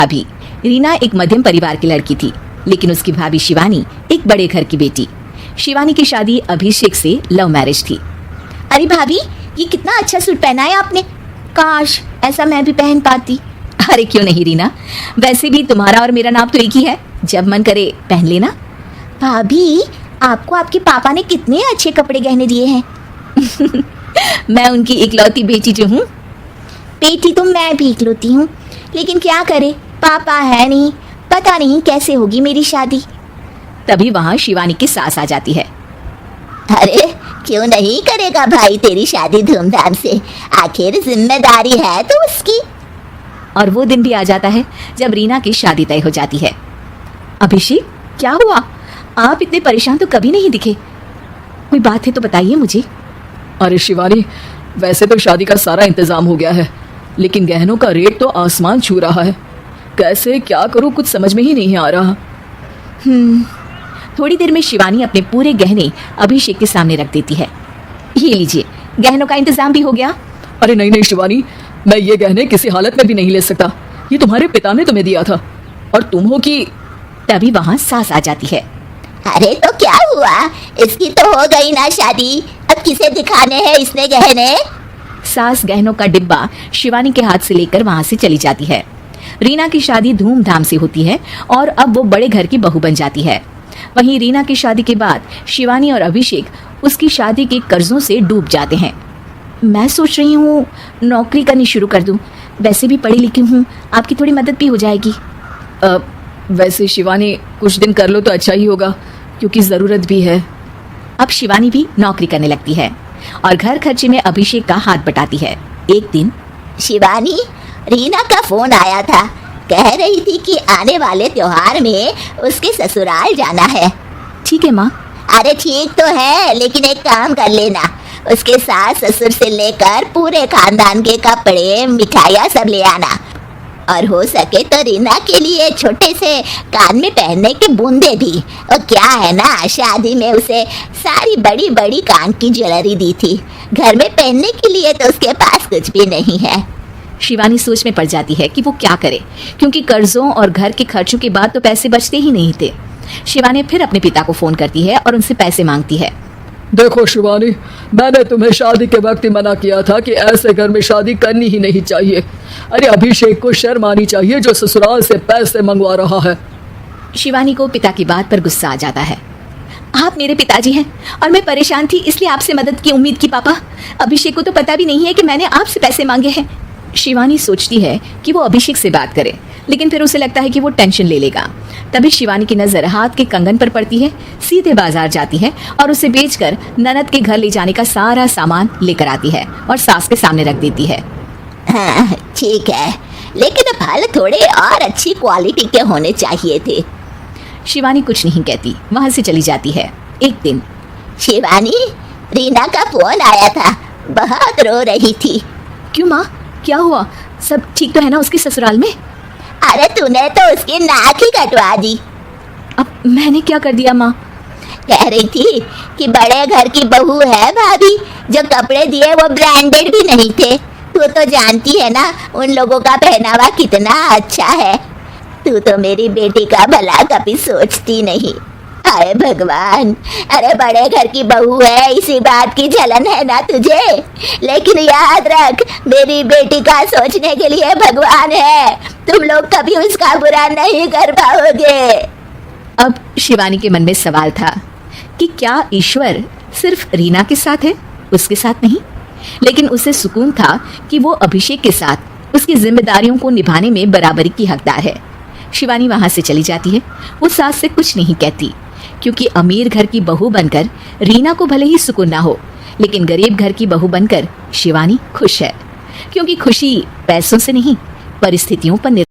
अभी रीना एक मध्यम परिवार की लड़की थी, लेकिन उसकी भाभी शिवानी एक बड़े घर की बेटी। शिवानी की शादी अभिषेक से लव मैरिज थी। अरे भाभी, ये कितना अच्छा सूट पहना है आपने, काश ऐसा मैं भी पहन पाती। अरे क्यों नहीं रीना, वैसे भी तुम्हारा और मेरा नाम तो एक ही है, जब मन करे पहन लेना। भाभी, आपको आपके पापा ने कितने अच्छे कपड़े गहने दिए हैं। मैं उनकी इकलौती बेटी जो हूँ। बेटी तो मैं भी इकलौती हूँ, लेकिन क्या करे, पापा है नहीं, पता नहीं कैसे होगी मेरी शादी। तभी वहाँ शिवानी की सास आ जाती है। अरे क्यों नहीं करेगा भाई तेरी शादी धूमधाम से, आखिर जिम्मेदारी है तो उसकी। और वो दिन भी आ जाता है जब रीना की शादी तय हो जाती है। अभिषेक, क्या हुआ? आप इतने परेशान तो कभी नहीं दिखे, कोई बात है तो बताइए मुझे। अरे शिवानी, वैसे तो शादी का सारा इंतजाम हो गया है, लेकिन गहनों का रेट तो आसमान छू रहा है। कैसे क्या करूं, कुछ समझ में ही नहीं आ रहा। थोड़ी देर में शिवानी अपने पूरे गहने अभिषेक के सामने रख देती है। ये लीजिए, गहनों का इंतजाम भी हो गया। अरे नहीं नहीं शिवानी, मैं ये गहने किसी हालत में भी नहीं ले सकता, ये तुम्हारे पिता ने तुम्हें दिया था और तुम हो कि। तभी वहाँ सास आ जाती है। अरे तो क्या हुआ, इसकी तो हो गई ना शादी, अब किसे दिखाने हैं इसने गहने। सास गहनों का डिब्बा शिवानी के हाथ से लेकर वहाँ से चली जाती है। रीना की शादी धूमधाम से होती है और अब वो बड़े घर की बहू बन जाती है। वहीं रीना की शादी के बाद शिवानी और अभिषेक उसकी शादी के कर्जों से डूब जाते हैं। मैं सोच रही हूँ नौकरी करनी शुरू कर दूँ, वैसे भी पढ़ी लिखी हूँ, आपकी थोड़ी मदद भी हो जाएगी। वैसे शिवानी कुछ दिन कर लो तो अच्छा ही होगा, क्योंकि ज़रूरत भी है। अब शिवानी भी नौकरी करने लगती है और घर खर्चे में अभिषेक का हाथ बटाती है। एक दिन शिवानी, रीना का फोन आया था, कह रही थी कि आने वाले त्योहार में उसके ससुराल जाना है। ठीक है माँ। अरे ठीक तो है, लेकिन एक काम कर लेना, उसके सास ससुर से लेकर पूरे खानदान के कपड़े मिठाइयाँ सब ले आना, और हो सके तो रीना के लिए छोटे से कान में पहनने के बूंदे भी। और क्या है ना, शादी में उसे सारी बड़ी बड़ी कान की ज्वेलरी दी थी, घर में पहनने के लिए तो उसके पास कुछ भी नहीं है। शिवानी सोच में पड़ जाती है कि वो क्या करे, क्योंकि कर्जों और घर के खर्चों के बाद तो पैसे बचते ही नहीं थे। शिवानी फिर अपने पिता को फोन करती है और उनसे पैसे मांगती है। देखो शिवानी, मैंने तुम्हें शादी के वक्त ही मना किया था कि ऐसे घर में शादी करनी ही नहीं चाहिए। अरे अभिषेक को शर्म आनी चाहिए जो ससुराल से पैसे मंगवा रहा है। शिवानी को पिता की बात पर गुस्सा आ जाता है। आप मेरे पिताजी हैं और मैं परेशान थी, इसलिए आपसे मदद की उम्मीद की पापा। अभिषेक को तो पता भी नहीं है कि मैंने आपसे पैसे मांगे हैं। शिवानी सोचती है कि वो अभिषेक से बात करे, लेकिन फिर उसे लगता है कि वो टेंशन ले लेगा। तभी शिवानी की नज़र हाथ के कंगन पर पड़ती है, सीधे बाजार जाती है और उसे बेचकर ननद के घर ले जाने का सारा सामान लेकर आती है और सास के सामने रख देती है। हाँ ठीक है, लेकिन फल थोड़े और अच्छी क्वालिटी के होने चाहिए थे। शिवानी कुछ नहीं कहती, वहाँ से चली जाती है। एक दिन शिवानी, रीना का फोन आया था, बहुत रो रही थी। क्यों माँ, क्या हुआ? सब ठीक तो है ना उसके ससुराल में? अरे तूने तो उसकी नाक ही कटवा दी। अब मैंने क्या कर दिया माँ? कह रही थी कि बड़े घर की बहू है भाभी, जो कपड़े दिए वो ब्रांडेड भी नहीं थे। तू तो जानती है ना उन लोगों का पहनावा कितना अच्छा है। तू तो मेरी बेटी का भला कभी सोचती नहीं। हाय भगवान, अरे बड़े घर की बहू है, इसी बात की जलन है ना तुझे, लेकिन याद रख मेरी बेटी का सोचने के लिए भगवान है, तुम लोग कभी उसका बुरा नहीं कर पाओगे। अब शिवानी के मन में सवाल था कि क्या ईश्वर सिर्फ रीना के साथ है, उसके साथ नहीं? लेकिन उसे सुकून था कि वो अभिषेक के साथ उसकी जिम्मेदारियों को निभाने में बराबरी की हकदार है। शिवानी वहां से चली जाती है। वो सास से कुछ नहीं कहती, क्योंकि अमीर घर की बहू बनकर रीना को भले ही सुकून ना हो, लेकिन गरीब घर की बहू बनकर शिवानी खुश है, क्योंकि खुशी पैसों से नहीं परिस्थितियों पर